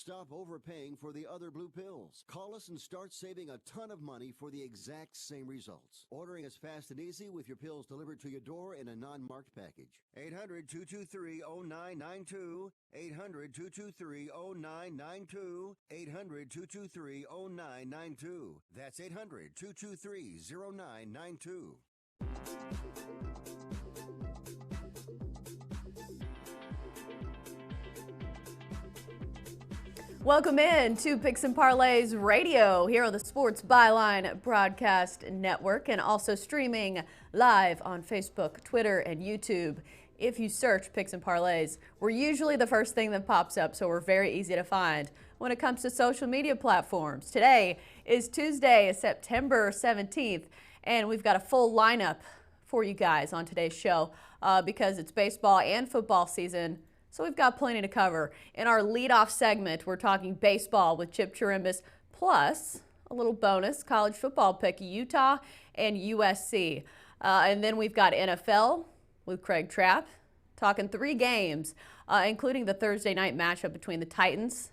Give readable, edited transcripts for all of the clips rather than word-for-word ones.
Stop overpaying for the other blue pills. Call us and start saving a ton of money for the exact same results. Ordering is fast and easy with your pills delivered to your door in a non-marked package. 800-223-0992. 800-223-0992. 800-223-0992. That's 800-223-0992. Welcome in to Picks and Parlays Radio here on the Sports Byline Broadcast Network and also streaming live on Facebook, Twitter, and YouTube. If you search Picks and Parlays, we're usually the first thing that pops up, so we're very easy to find when it comes to social media platforms. Today is Tuesday, September 17th, and we've got a full lineup for you guys on today's show because it's baseball and football season. So we've got plenty to cover. In our leadoff segment, we're talking baseball with Chip Chirimbus, plus a little bonus college football pick, Utah and USC. And then we've got NFL with Craig Trapp, talking 3 games, including the Thursday night matchup between the Titans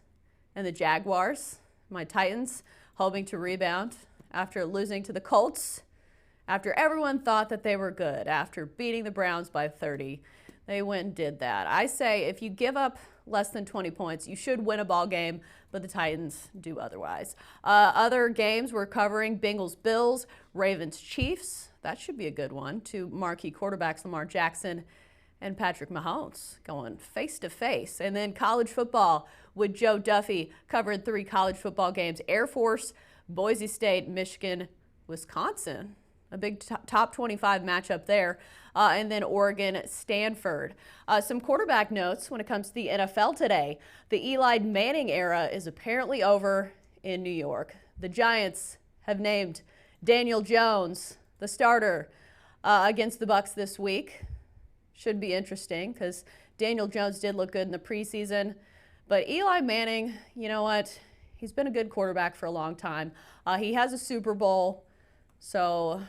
and the Jaguars. My Titans hoping to rebound after losing to the Colts, after everyone thought that they were good, after beating the Browns by 30. They went and did that. I say if you give up less than 20 points, you should win a ball game, but the Titans do otherwise. Other games we're covering: Bengals-Bills, Ravens-Chiefs. That should be a good one. 2 marquee quarterbacks, Lamar Jackson and Patrick Mahomes, going face-to-face. And then college football with Joe Duffy, covering 3 college football games: Air Force, Boise State, Michigan, Wisconsin. A big top 25 matchup there. And then Oregon, Stanford. Some quarterback notes when it comes to the NFL today. The Eli Manning era is apparently over in New York. The Giants have named Daniel Jones the starter against the Bucs this week. Should be interesting because Daniel Jones did look good in the preseason. But Eli Manning, you know what? He's been a good quarterback for a long time. He has a Super Bowl, so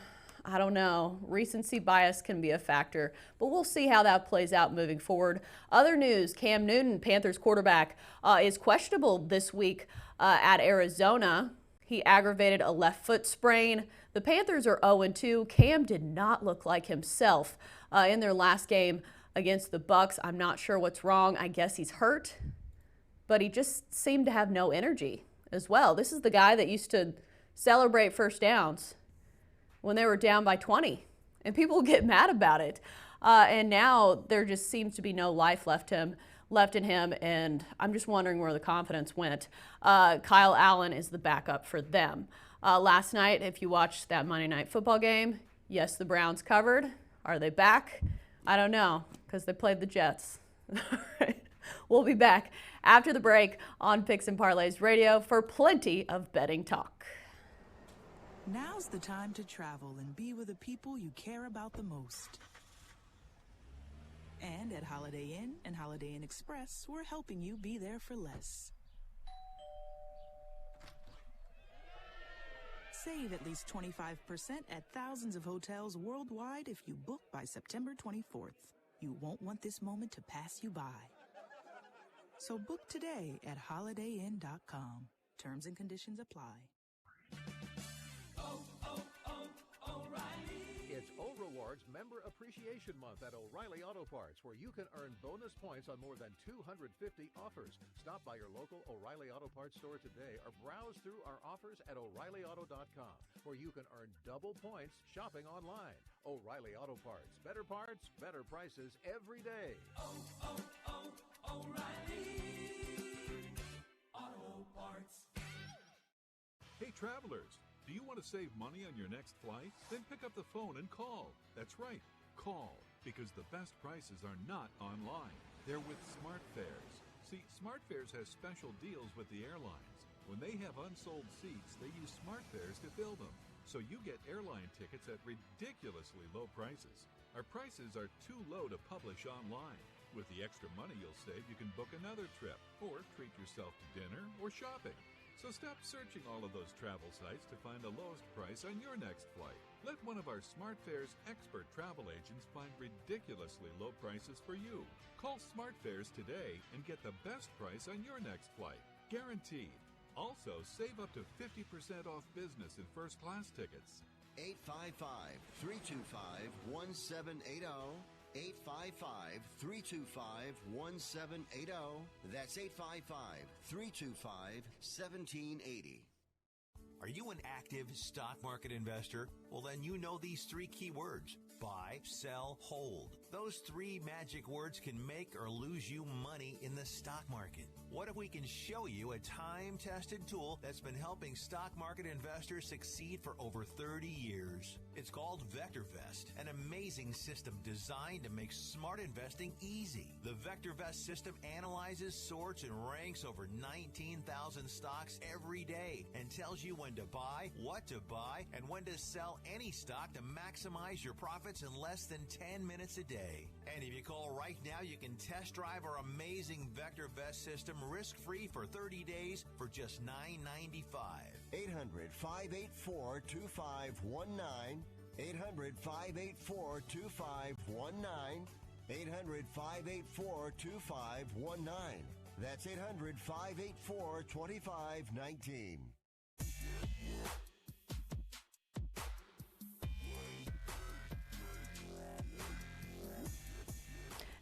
I don't know. Recency bias can be a factor, but we'll see how that plays out moving forward. Other news: Cam Newton, Panthers quarterback, is questionable this week at Arizona. He aggravated a left foot sprain. The Panthers are 0-2. Cam did not look like himself in their last game against the Bucs. I'm not sure what's wrong. I guess he's hurt, but he just seemed to have no energy as well. This is the guy that used to celebrate first downs when they were down by 20, and people get mad about it. And now there just seems to be no life left in him, and I'm just wondering where the confidence went. Kyle Allen is the backup for them. Last night, if you watched that Monday Night Football game, yes, the Browns covered. Are they back? I don't know, because they played the Jets. All right. We'll be back after the break on Picks and Parlays Radio for plenty of betting talk. Now's the time to travel and be with the people you care about the most. And at Holiday Inn and Holiday Inn Express, we're helping you be there for less. Save at least 25% at thousands of hotels worldwide if you book by September 24th. You won't want this moment to pass you by. So book today at holidayinn.com. Terms and conditions apply. It's O'Rewards Member Appreciation Month at O'Reilly Auto Parts, where you can earn bonus points on more than 250 offers. Stop by your local O'Reilly Auto Parts store today or browse through our offers at O'ReillyAuto.com, where you can earn double points shopping online. O'Reilly Auto Parts. Better prices every day. O'Reilly Auto Parts. Hey, travelers. Do you want to save money on your next flight? Then pick up the phone and call. That's right, call, because the best prices are not online. They're with SmartFares. See, SmartFares has special deals with the airlines. When they have unsold seats, they use SmartFares to fill them. So you get airline tickets at ridiculously low prices. Our prices are too low to publish online. With the extra money you'll save, you can book another trip, or treat yourself to dinner or shopping. So stop searching all of those travel sites to find the lowest price on your next flight. Let one of our SmartFares expert travel agents find ridiculously low prices for you. Call SmartFares today and get the best price on your next flight. guaranteed. Also, save up to 50% off business and first-class tickets. 855-325-1780. 855-325-1780. That's 855-325-1780. Are you an active stock market investor? Well, then you know these three key words: buy, sell, hold. Those three magic words can make or lose you money in the stock market. What if we can show you a time-tested tool that's been helping stock market investors succeed for over 30 years? It's called VectorVest, an amazing system designed to make smart investing easy. The VectorVest system analyzes, sorts, and ranks over 19,000 stocks every day and tells you when to buy, what to buy, and when to sell any stock to maximize your profits in less than 10 minutes a day. And if you call right now, you can test drive our amazing VectorVest system risk-free for 30 days for just $9.95. 800-584-2519. 800-584-2519. 800-584-2519. That's 800-584-2519.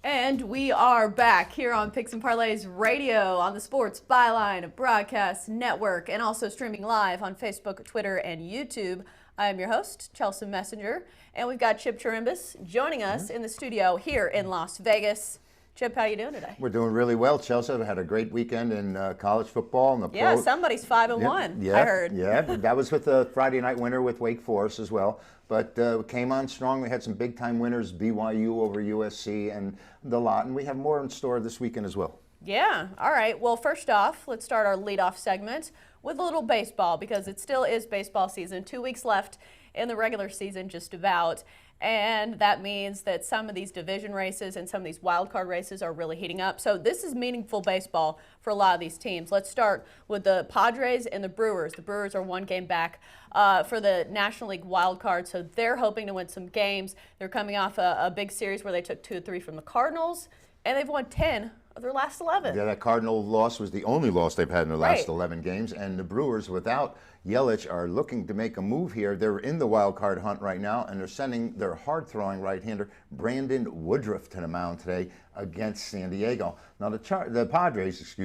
And we are back here on Picks and Parlays Radio on the Sports Byline Broadcast Network and also streaming live on Facebook, Twitter, and YouTube. I am your host, Chelsa Messinger, and we've got Chip Chirimbus joining us in the studio here in Las Vegas. Chip, how are you doing today? We're doing really well, Chelsea. We had a great weekend in college football. And the yeah, somebody's 5-1, I heard. Yeah, that was with the Friday night winner with Wake Forest as well. But we came on strong. We had some big-time winners, BYU over USC and the lot. And we have more in store this weekend as well. Yeah, all right. Well, first off, let's start our leadoff segment with a little baseball because it still is baseball season. 2 weeks left in the regular season, just about. And that means that some of these division races and some of these wild card races are really heating up. So this is meaningful baseball for a lot of these teams. Let's start with the Padres and the Brewers. The Brewers are 1 game back for the National League wild card, so they're hoping to win some games. They're coming off a big series where they took 2 or 3 from the Cardinals, and they've won 10 of their last 11. Yeah, that Cardinal loss was the only loss they've had in their last 11 games. And the Brewers, without Yelich, are looking to make a move here. They're in the wild card hunt right now, and they're sending their hard-throwing right-hander Brandon Woodruff to the mound today against San Diego. Now the Padres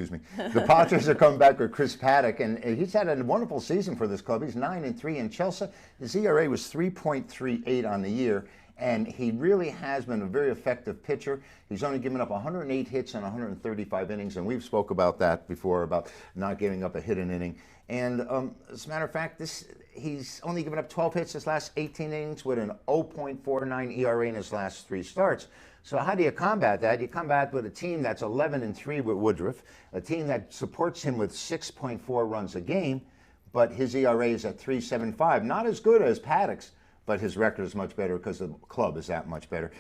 are coming back with Chris Paddock, and he's had a wonderful season for this club. He's 9-3 in Chelsa. His ERA was 3.38 on the year. And he really has been a very effective pitcher. He's only given up 108 hits in 135 innings, and we've spoke about that before, about not giving up a hit an inning. And as a matter of fact, he's only given up 12 hits his last 18 innings with an 0.49 ERA in his last 3 starts. So how do you combat that? You combat with a team that's 11-3 with Woodruff, a team that supports him with 6.4 runs a game, but his ERA is at 3.75. Not as good as Paddock's, but his record is much better because the club is that much better.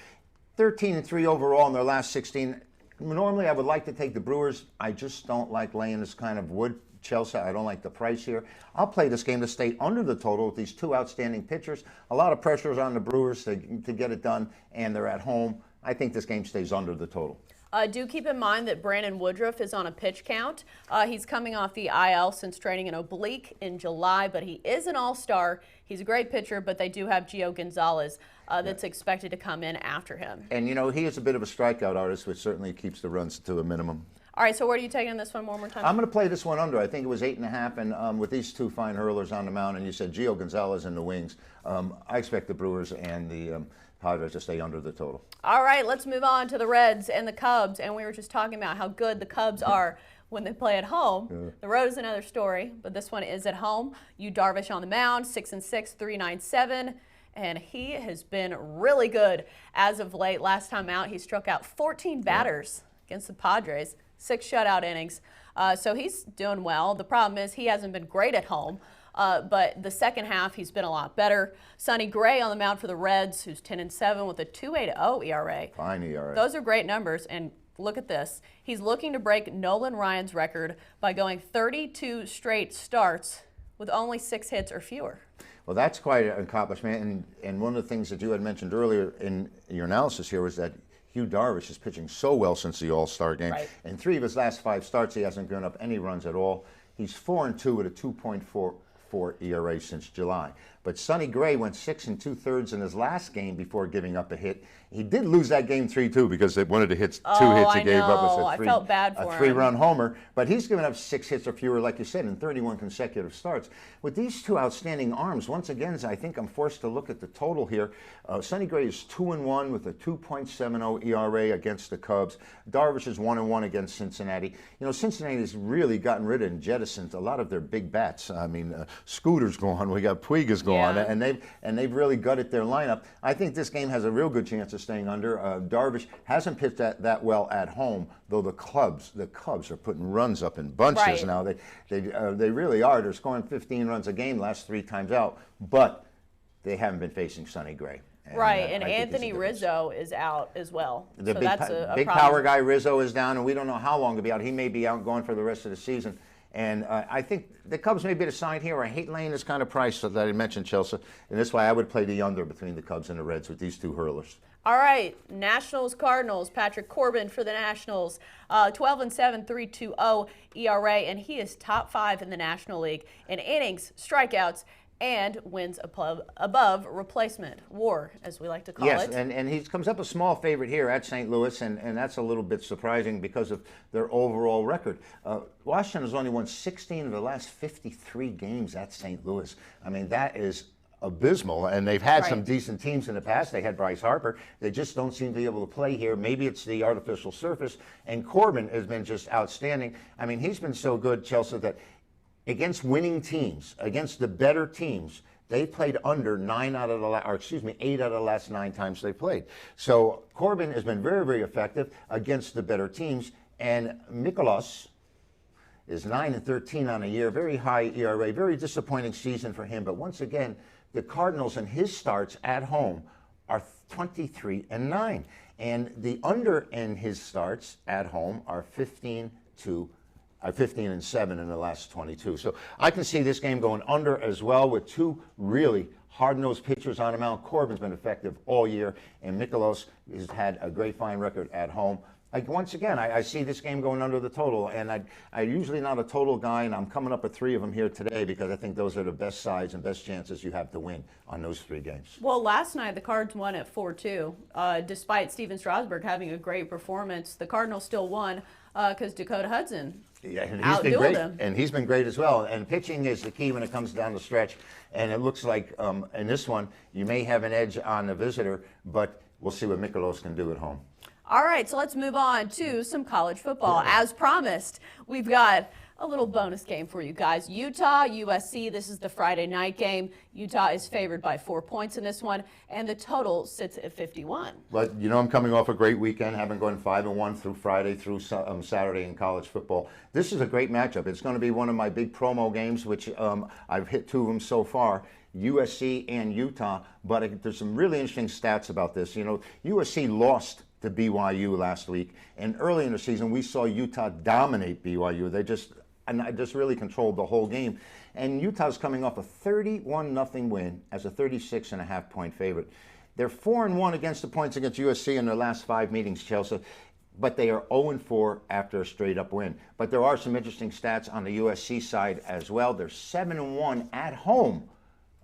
13-3 overall in their last 16. Normally, I would like to take the Brewers. I just don't like laying this kind of wood. Chelsea, I don't like the price here. I'll play this game to stay under the total with these 2 outstanding pitchers. A lot of pressure is on the Brewers to get it done, and they're at home. I think this game stays under the total. Do keep in mind that Brandon Woodruff is on a pitch count. He's coming off the IL since training an oblique in July, but he is an all-star. He's a great pitcher, but they do have Gio Gonzalez that's expected to come in after him. And, he is a bit of a strikeout artist, which certainly keeps the runs to a minimum. All right, so where are you taking this one one more time? I'm going to play this one under. I think it was 8.5, and with these 2 fine hurlers on the mound, and you said Gio Gonzalez in the wings, I expect the Brewers and the Padres to stay under the total. All right, let's move on to the Reds and the Cubs. And we were just talking about how good the Cubs are when they play at home. Yeah. The road is another story, but this one is at home. Yu Darvish on the mound, 6-6, 3.97. And he has been really good as of late. Last time out, he struck out 14 batters against the Padres, 6 shutout innings. So he's doing well. The problem is he hasn't been great at home. But the second half, he's been a lot better. Sonny Gray on the mound for the Reds, who's 10-7 with a 2.80 ERA. Fine ERA. Those are great numbers. And look at this. He's looking to break Nolan Ryan's record by going 32 straight starts with only 6 hits or fewer. Well, that's quite an accomplishment. And one of the things that you had mentioned earlier in your analysis here was that Hugh Darvish is pitching so well since the All-Star game. Right. In 3 of his last 5 starts, he hasn't given up any runs at all. He's 4-2 with a 2.44 ERA since July. But Sonny Gray went 6 2/3 in his last game before giving up a hit. He did lose that game 3-2 because one of the hits, two hits he gave up was I felt bad for a him. 3-run homer. But he's given up 6 hits or fewer, like you said, in 31 consecutive starts. With these two outstanding arms, once again, I think I'm forced to look at the total here. Sonny Gray is 2-1 with a 2.70 ERA against the Cubs. Darvish is 1-1 against Cincinnati. You know, Cincinnati has really gotten rid of and jettisoned a lot of their big bats. I mean, Scooter's gone. We got Puiga's gone, and they've really gutted their lineup. I think this game has a real good chance of staying under. Darvish hasn't pitched that well at home, though the Cubs are putting runs up in bunches now. They really are. They're scoring 15 runs a game last 3 times out, but they haven't been facing Sonny Gray. And Anthony Rizzo is out as well. The big power guy Rizzo is down, and we don't know how long he'll be out. He may be out going for the rest of the season. And I think the Cubs may be the side here. I hate laying this kind of price that I mentioned, Chelsa, and that's why I would play the under between the Cubs and the Reds with these two hurlers. All right, Nationals, Cardinals. Patrick Corbin for the Nationals, 12-7, 3.20 ERA, and he is top 5 in the National League in innings, strikeouts, and wins above replacement WAR, as we like to call it. Yes, and he comes up a small favorite here at St. Louis, and that's a little bit surprising because of their overall record. Washington has only won 16 of the last 53 games at St. Louis. I mean, that is abysmal, and they've had some decent teams in the past. They had Bryce Harper. They just don't seem to be able to play here. Maybe it's the artificial surface, and Corbin has been just outstanding. I mean, he's been so good, Chelsea, that against winning teams, against the better teams, they played under 8 out of the last 9 times they played. So Corbin has been very, very effective against the better teams, and Mikolas is 9-13 on a year, very high ERA, very disappointing season for him. But once again, the Cardinals in his starts at home are 23-9, and the under in his starts at home are 15-7 in the last 22. So I can see this game going under as well with 2 really hard-nosed pitchers on the mound. Corbin's been effective all year, and Mikolas has had a great fine record at home. Once again, I see this game going under the total, and I'm usually not a total guy, and I'm coming up with 3 of them here today because I think those are the best sides and best chances you have to win on those 3 games. Well, last night the Cards won at 4-2. Despite Steven Strasburg having a great performance, the Cardinals still won because Dakota Hudson outdueled him. And he's been great as well. And pitching is the key when it comes down the stretch. And it looks like in this one, you may have an edge on the visitor, but we'll see what Mikolas can do at home. All right, so let's move on to some college football. As promised, we've got a little bonus game for you guys. Utah, USC, this is the Friday night game. Utah is favored by 4 points in this one, and the total sits at 51. But you know, I'm coming off a great weekend, having gone 5-1 through Friday through Saturday in college football. This is a great matchup. It's going to be one of my big promo games, which I've hit 2 of them so far. USC and Utah, but there's some really interesting stats about this. You know, USC lost to BYU last week, and early in the season we saw Utah dominate BYU. They just really controlled the whole game, and Utah's coming off a 31-0 win as a 36.5 point favorite. They're 4-1 against the points against USC in their last 5 meetings, Chelsea, but they are 0-4 after a straight-up win. But there are some interesting stats on the USC side as well. They're 7-1 at home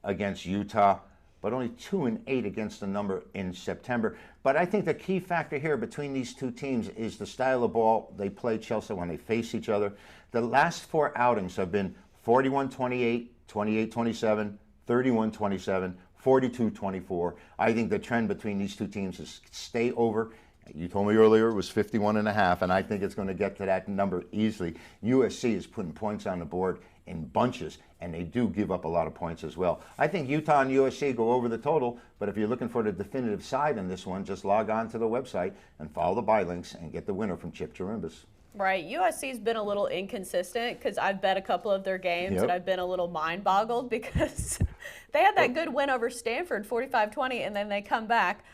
against Utah, but only 2-8 against the number in September. But I think the key factor here between these 2 teams is the style of ball they play, Chelsea, when they face each other. The last 4 outings have been 41-28, 28-27, 31-27, 42-24. I think the trend between these 2 teams is stay over. You told me earlier it was 51.5, and I think it's going to get to that number easily. USC is putting points on the board in bunches, and they do give up a lot of points as well. I think Utah and USC go over the total, but if you're looking for the definitive side in this one, just log on to the website and follow the buy links and get the winner from Chip Chirimbas. Right. USC's been a little inconsistent because I've bet a couple of their games and I've been a little mind-boggled because they had that good win over Stanford, 45-20, and then they come back.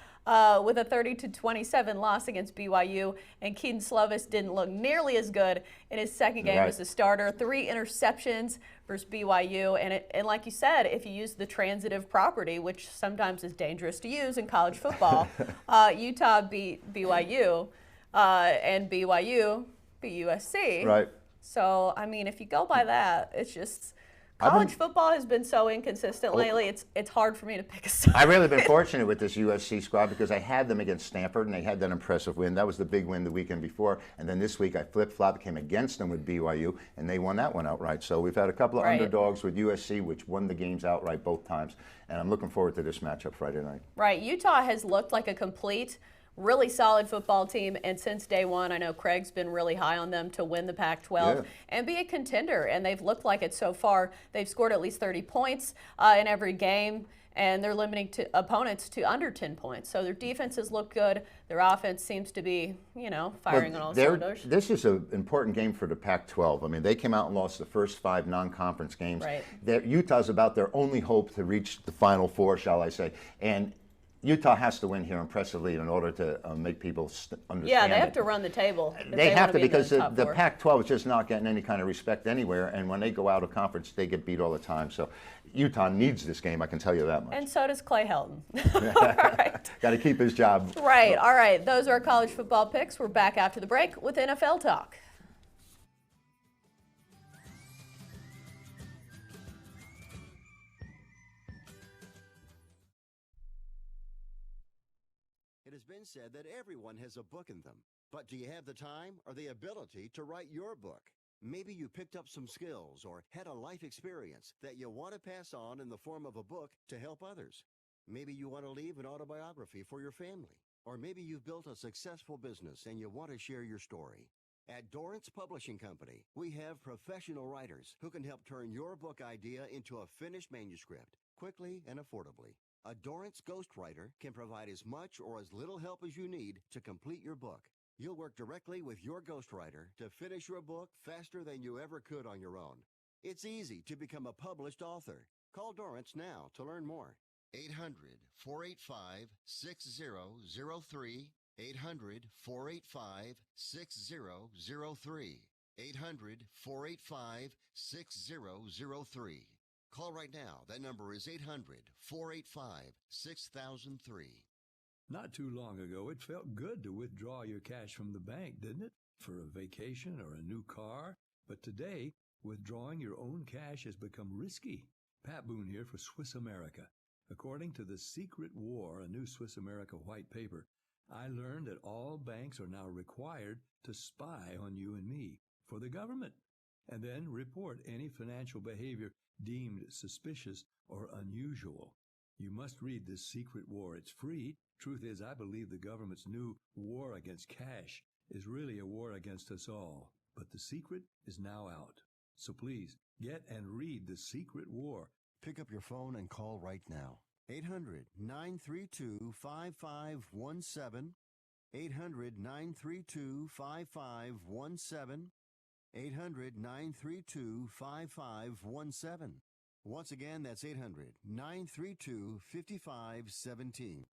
with a 30-27 loss against BYU, and Keaton Slovis didn't look nearly as good in his second game as a starter. 3 interceptions versus BYU, and like you said, if you use the transitive property, which sometimes is dangerous to use in college football, Utah beat BYU, and BYU beat USC. Right. So, I mean, if you go by that, it's just college football has been so inconsistent lately. It's hard for me to pick a side. I've really been fortunate with this USC squad because I had them against Stanford, and they had that impressive win. That was the big win the weekend before. And then this week I flip-flopped, came against them with BYU, and they won that one outright. So we've had a couple of underdogs with USC, which won the games outright both times. And I'm looking forward to this matchup Friday night. Right. Utah has looked like a complete, really solid football team, and since day one, I know Craig's been really high on them to win the Pac-12 and be a contender, and they've looked like it so far. They've scored at least 30 points in every game, and they're limiting opponents to under 10 points. So their defenses look good. Their offense seems to be, firing on all cylinders. This is an important game for the Pac-12. I mean, they came out and lost the first 5 non-conference games. Right. Utah's about their only hope to reach the Final Four, shall I say. And Utah has to win here impressively in order to make people understand. Yeah, they have to run the table. They have to, because the Pac-12 is just not getting any kind of respect anywhere, and when they go out of conference, they get beat all the time. So Utah needs this game, I can tell you that much. And so does Clay Helton. Right. Got to keep his job. Right. All right. Those are our college football picks. We're back after the break with NFL talk. It has been said that everyone has a book in them. But do you have the time or the ability to write your book? Maybe you picked up some skills or had a life experience that you want to pass on in the form of a book to help others. Maybe you want to leave an autobiography for your family. Or maybe you've built a successful business and you want to share your story. At Dorrance Publishing Company, we have professional writers who can help turn your book idea into a finished manuscript quickly and affordably. A Dorrance ghostwriter can provide as much or as little help as you need to complete your book. You'll work directly with your ghostwriter to finish your book faster than you ever could on your own. It's easy to become a published author. Call Dorrance now to learn more. 800-485-6003. 800-485-6003. 800-485-6003. Call right now. That number is 800-485-6003. Not too long ago, it felt good to withdraw your cash from the bank, didn't it? For a vacation or a new car. But today, withdrawing your own cash has become risky. Pat Boone here for Swiss America. According to The Secret War, a new Swiss America white paper, I learned that all banks are now required to spy on you and me for the government, and then report any financial behavior deemed suspicious or unusual. You must read this Secret War. It's free. Truth is, I believe the government's new war against cash is really a war against us all. But the secret is now out. So please, get and read The Secret War. Pick up your phone and call right now. 800-932-5517. 800-932-5517. 800-932-5517. Once again, that's 800-932-5517.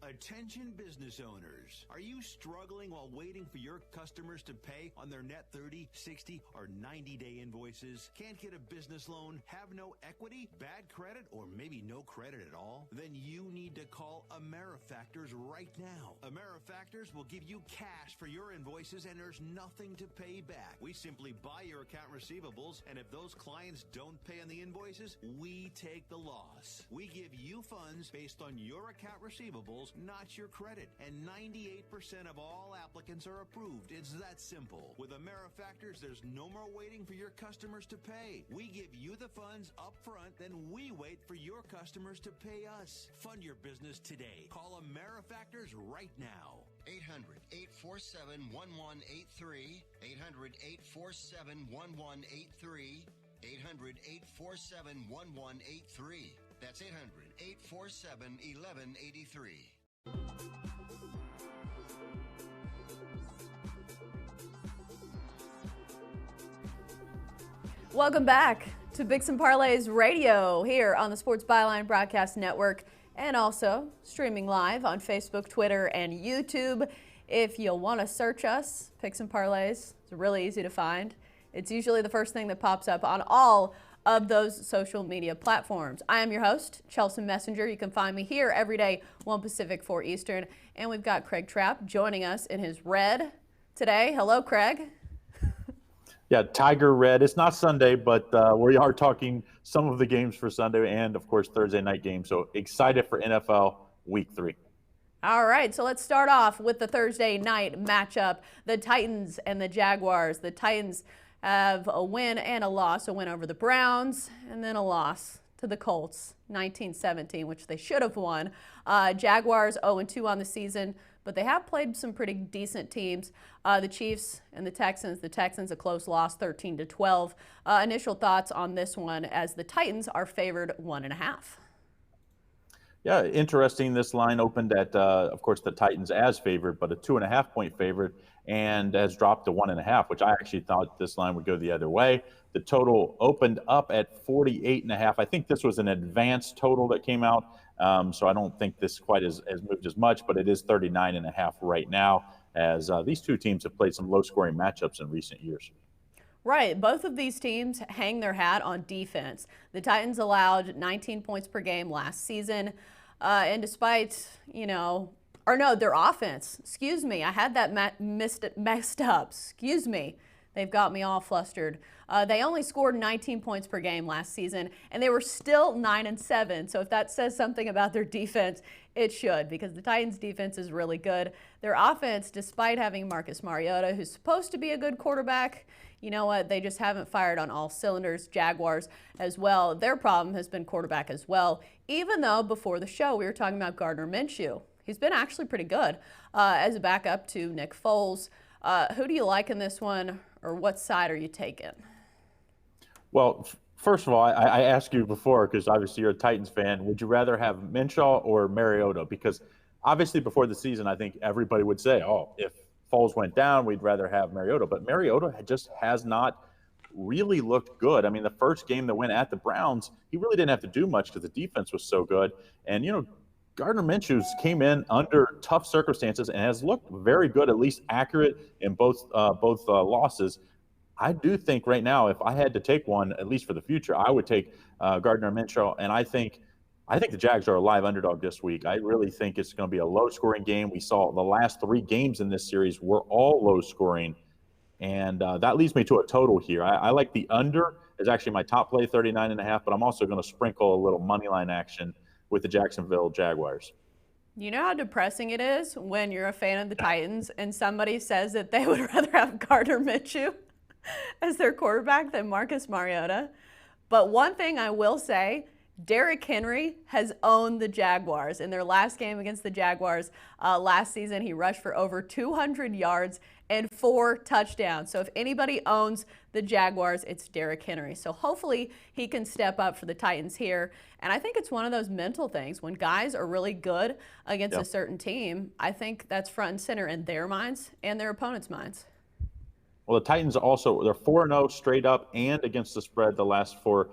Attention business owners. Are you struggling while waiting for your customers to pay on their net 30, 60, or 90-day invoices? Can't get a business loan? Have no equity? Bad credit? Or maybe no credit at all? Then you need to call AmeriFactors right now. AmeriFactors will give you cash for your invoices and there's nothing to pay back. We simply buy your account receivables, and if those clients don't pay on the invoices, we take the loss. We give you funds based on your account receivables, not your credit, and 98% of all applicants are approved. It's that simple. With AmeriFactors, there's no more waiting for your customers to pay. We give you the funds up front, then we wait for your customers to pay us. Fund your business today. Call AmeriFactors right now. 800-847-1183. 800-847-1183. 800-847-1183. That's 800-847-1183. Welcome back to Picks and Parlays Radio here on the Sports Byline Broadcast Network and also streaming live on Facebook, Twitter, and YouTube. If you'll want to search us, Picks and Parlays, it's really easy to find. It's usually the first thing that pops up on all of those social media platforms. I am your host, Chelsa Messinger. You can find me here every day, 1 Pacific, 4 Eastern. And we've got Craig Trapp joining us in his red today. Hello, Craig. Yeah, Tiger Red. It's not Sunday, but we are talking some of the games for Sunday and, of course, Thursday night games. So excited for NFL Week 3. All right, so let's start off with the Thursday night matchup, the Titans and the Jaguars. The Titans have a win and a loss, a win over the Browns and then a loss to the Colts, 19-17, which they should have won. Jaguars 0-2 on the season, but they have played some pretty decent teams. The Chiefs and the Texans. The Texans a close loss, 13-12. Initial thoughts on this one as the Titans are favored 1.5. Yeah, interesting. This line opened at, of course, the Titans as favored, but a 2.5-point favorite, and has dropped to 1.5, which I actually thought this line would go the other way. The total opened up at 48.5. I think this was an advanced total that came out, so I don't think this quite has moved as much, but it is 39.5 right now, as these two teams have played some low-scoring matchups in recent years. Right. Both of these teams hang their hat on defense. The Titans allowed 19 points per game last season. And despite, their offense. Excuse me. I had that messed up. Excuse me. They've got me all flustered. They only scored 19 points per game last season, and they were still 9-7. So if that says something about their defense, it should, because the Titans' defense is really good. Their offense, despite having Marcus Mariota, who's supposed to be a good quarterback, you know what? They just haven't fired on all cylinders. Jaguars as well. Their problem has been quarterback as well, even though before the show we were talking about Gardner Minshew. He's been actually pretty good as a backup to Nick Foles. Who do you like in this one, or what side are you taking? Well, first of all, I asked you before, because obviously you're a Titans fan, would you rather have Minshew or Mariota? Because obviously before the season, I think everybody would say, oh, if Foles went down, we'd rather have Mariota. But Mariota just has not really looked good. I mean, the first game that went at the Browns, he really didn't have to do much because the defense was so good. And, Gardner Minshew came in under tough circumstances and has looked very good, at least accurate in both losses. I do think right now, if I had to take one, at least for the future, I would take Gardner Minshew. And I think the Jags are a live underdog this week. I really think it's going to be a low-scoring game. We saw the last 3 games in this series were all low-scoring, and that leads me to a total here. I like the under is actually my top play, 39.5, but I'm also going to sprinkle a little money line action with the Jacksonville Jaguars. You know how depressing it is when you're a fan of the Titans and somebody says that they would rather have Gardner Minshew as their quarterback than Marcus Mariota? But one thing I will say, Derrick Henry has owned the Jaguars. In their last game against the Jaguars last season, he rushed for over 200 yards and 4 touchdowns. So if anybody owns the Jaguars, it's Derrick Henry. So hopefully he can step up for the Titans here. And I think it's one of those mental things. When guys are really good against a certain team, I think that's front and center in their minds and their opponents' minds. Well, the Titans also, they're 4-0 straight up and against the spread the last 4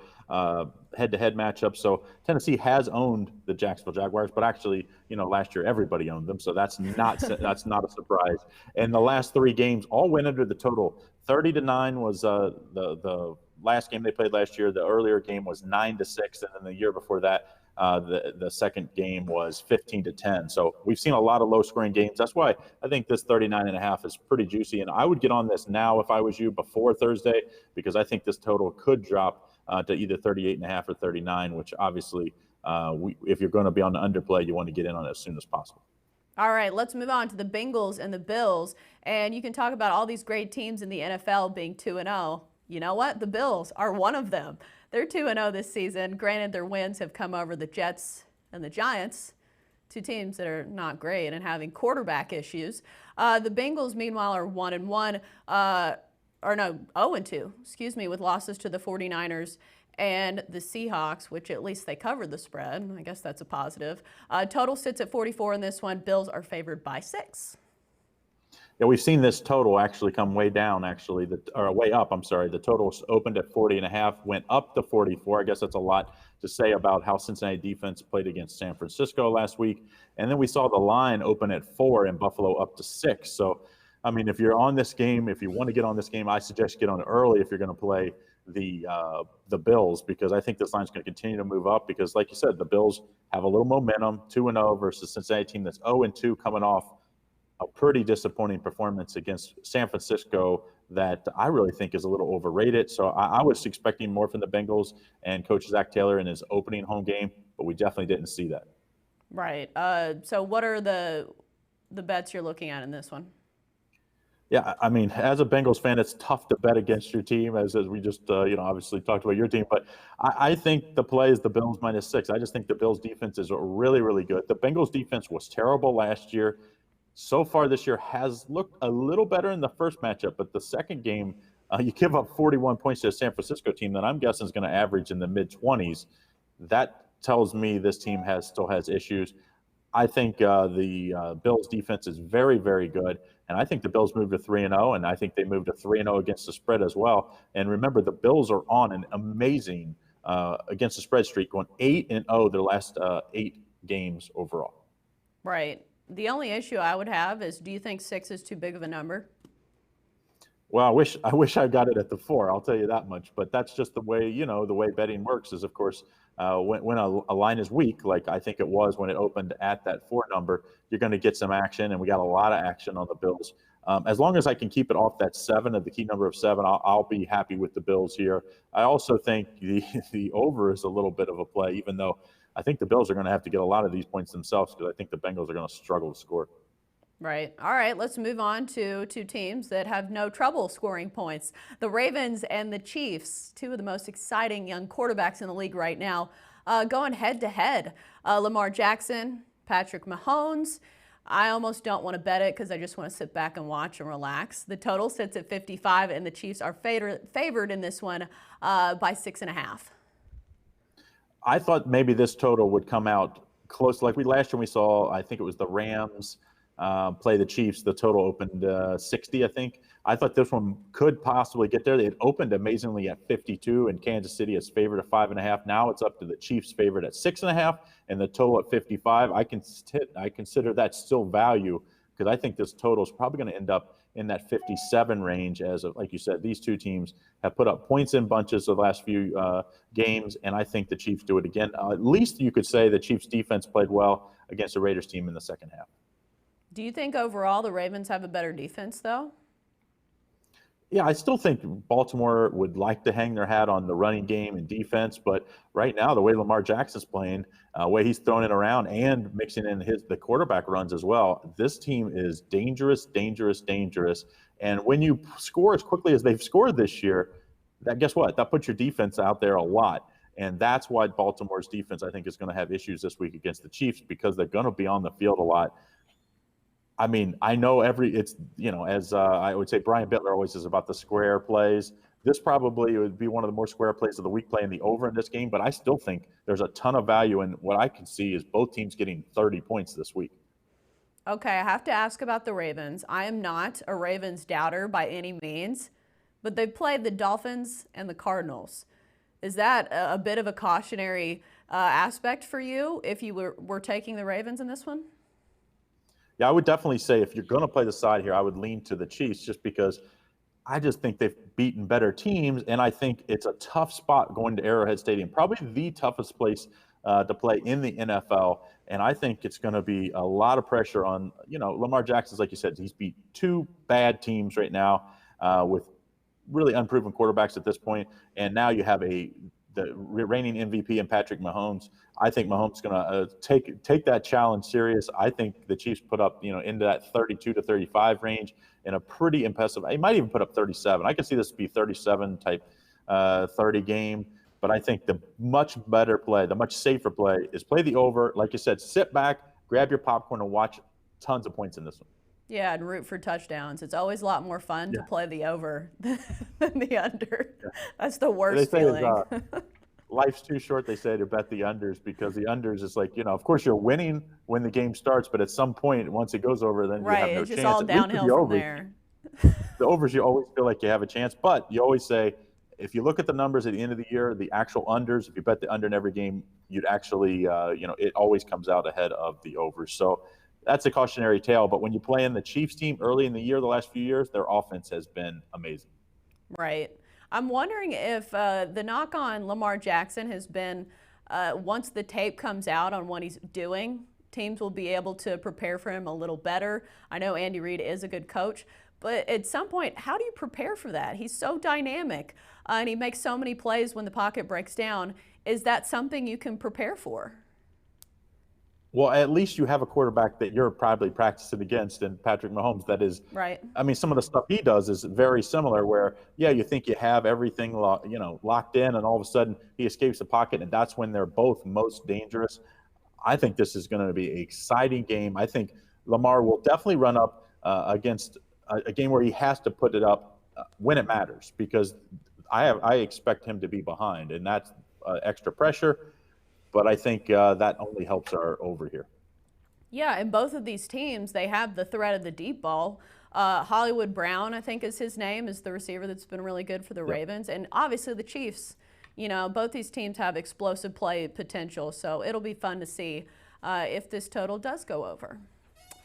head-to-head matchups. So Tennessee has owned the Jacksonville Jaguars, but actually, last year everybody owned them, so that's not a surprise. And the last 3 games all went under the total. 30-9 was the last game they played last year. The earlier game was 9-6, and then the year before that, the second game was 15-10. So we've seen a lot of low-scoring games. That's why I think this 39.5 is pretty juicy, and I would get on this now if I was you before Thursday, because I think this total could drop to either 38.5 or 39, which obviously, if you're going to be on the underplay, you want to get in on it as soon as possible. All right, let's move on to the Bengals and the Bills. And you can talk about all these great teams in the NFL being 2-0. You know what? The Bills are one of them. They're 2-0 this season. Granted, their wins have come over the Jets and the Giants, 2 teams that are not great and having quarterback issues. The Bengals, meanwhile, are 1-1. 0-2, with losses to the 49ers and the Seahawks, which at least they covered the spread. I guess that's a positive. Total sits at 44 in this one. Bills are favored by 6. Yeah, we've seen this total actually come way down, or way up, I'm sorry. The total opened at 40.5, went up to 44. I guess that's a lot to say about how Cincinnati defense played against San Francisco last week. And then we saw the line open at 4 and Buffalo up to 6. So, I mean, if you're on this game, if you want to get on this game, I suggest get on it early if you're going to play the Bills, because I think this line's going to continue to move up because, like you said, the Bills have a little momentum, 2-0 versus Cincinnati team that's 0-2 coming off a pretty disappointing performance against San Francisco that I really think is a little overrated. So I was expecting more from the Bengals and Coach Zach Taylor in his opening home game, but we definitely didn't see that. Right. So what are the bets you're looking at in this one? Yeah, I mean, as a Bengals fan, it's tough to bet against your team, as we just, obviously talked about your team. But I think the play is the Bills -6. I just think the Bills' defense is really, really good. The Bengals' defense was terrible last year. So far this year has looked a little better in the first matchup, but the second game, you give up 41 points to a San Francisco team that I'm guessing is going to average in the mid-20s. That tells me this team still has issues. I think the Bills' defense is very, very good, and I think the Bills moved to 3-0, and I think they moved to 3-0 against the spread as well. And remember, the Bills are on an amazing against the spread streak, going 8-0 their last 8 games overall. Right. The only issue I would have is, do you think 6 is too big of a number? Well, I wish I got it at the 4. I'll tell you that much. But that's just the way, the way betting works is, of course, when a line is weak, like I think it was when it opened at that 4 number, you're going to get some action, and we got a lot of action on the Bills. As long as I can keep it off that 7, of the key number of 7, I'll be happy with the Bills here. I also think the over is a little bit of a play, even though I think the Bills are going to have to get a lot of these points themselves because I think the Bengals are going to struggle to score. Right. All right, let's move on to 2 teams that have no trouble scoring points. The Ravens and the Chiefs, 2 of the most exciting young quarterbacks in the league right now, going head-to-head. Lamar Jackson, Patrick Mahomes. I almost don't want to bet it because I just want to sit back and watch and relax. The total sits at 55, and the Chiefs are favored in this one by 6.5. I thought maybe this total would come out close. Like last year we saw, I think it was the Rams play the Chiefs. The total opened 60, I think. I thought this one could possibly get there. It opened amazingly at 52, and Kansas City is favored at 5.5. Now it's up to the Chiefs favored at 6.5, and the total at 55. I consider that still value because I think this total is probably going to end up in that 57 range. Like you said, these 2 teams have put up points in bunches the last few games, and I think the Chiefs do it again. At least you could say the Chiefs defense played well against the Raiders team in the second half. Do you think overall the Ravens have a better defense, though? Yeah, I still think Baltimore would like to hang their hat on the running game and defense, but right now, the way Lamar Jackson's playing, the way he's throwing it around and mixing in the quarterback runs as well, this team is dangerous, dangerous, dangerous. And when you score as quickly as they've scored this year, guess what? That puts your defense out there a lot. And that's why Baltimore's defense, I think, is going to have issues this week against the Chiefs because they're going to be on the field a lot. I mean, I know as I would say, Brian Bitler always says about the square plays. This probably would be one of the more square plays of the week, playing the over in this game. But I still think there's a ton of value in what I can see is both teams getting 30 points this week. Okay, I have to ask about the Ravens. I am not a Ravens doubter by any means, but they played the Dolphins and the Cardinals. Is that a bit of a cautionary aspect for you if you were taking the Ravens in this one? Yeah, I would definitely say if you're going to play the side here, I would lean to the Chiefs just because I just think they've beaten better teams, and I think it's a tough spot going to Arrowhead Stadium, probably the toughest place to play in the NFL, and I think it's going to be a lot of pressure on, Lamar Jackson's, like you said, he's beat 2 bad teams right now with really unproven quarterbacks at this point, and now you have the reigning MVP and Patrick Mahomes. I think Mahomes is going to take that challenge serious. I think the Chiefs put up, into that 32 to 35 range in a pretty impressive. He might even put up 37. I can see this be 37 type 30 game. But I think the much better play, the much safer play is play the over. Like you said, sit back, grab your popcorn, and watch tons of points in this one. Yeah, and root for touchdowns. It's always a lot more fun to play the over than the under. Yeah. That's the worst feeling. life's too short, they say, to bet the unders, because the unders is like, of course you're winning when the game starts, but at some point, once it goes over, then you have no it's just chance. all downhill from there. The overs, you always feel like you have a chance, but you always say, if you look at the numbers at the end of the year, the actual unders, if you bet the under in every game, you'd actually, it always comes out ahead of the overs. So that's a cautionary tale. But when you play in the Chiefs team early in the year, the last few years, their offense has been amazing. Right. I'm wondering if the knock on Lamar Jackson has been once the tape comes out on what he's doing, teams will be able to prepare for him a little better. I know Andy Reid is a good coach, but at some point, how do you prepare for that? He's so dynamic, and he makes so many plays when the pocket breaks down. Is that something you can prepare for? Well, at least you have a quarterback that you're probably practicing against, and Patrick Mahomes. That is, right. I mean, some of the stuff he does is very similar. Where, you think you have everything, locked in, and all of a sudden he escapes the pocket, and that's when they're both most dangerous. I think this is going to be an exciting game. I think Lamar will definitely run up against a game where he has to put it up when it matters, because I expect him to be behind, and that's extra pressure. But I think that only helps our over here. Yeah, and both of these teams, they have the threat of the deep ball. Hollywood Brown, I think is his name, is the receiver that's been really good for the Ravens. And obviously the Chiefs, both these teams have explosive play potential. So it'll be fun to see if this total does go over.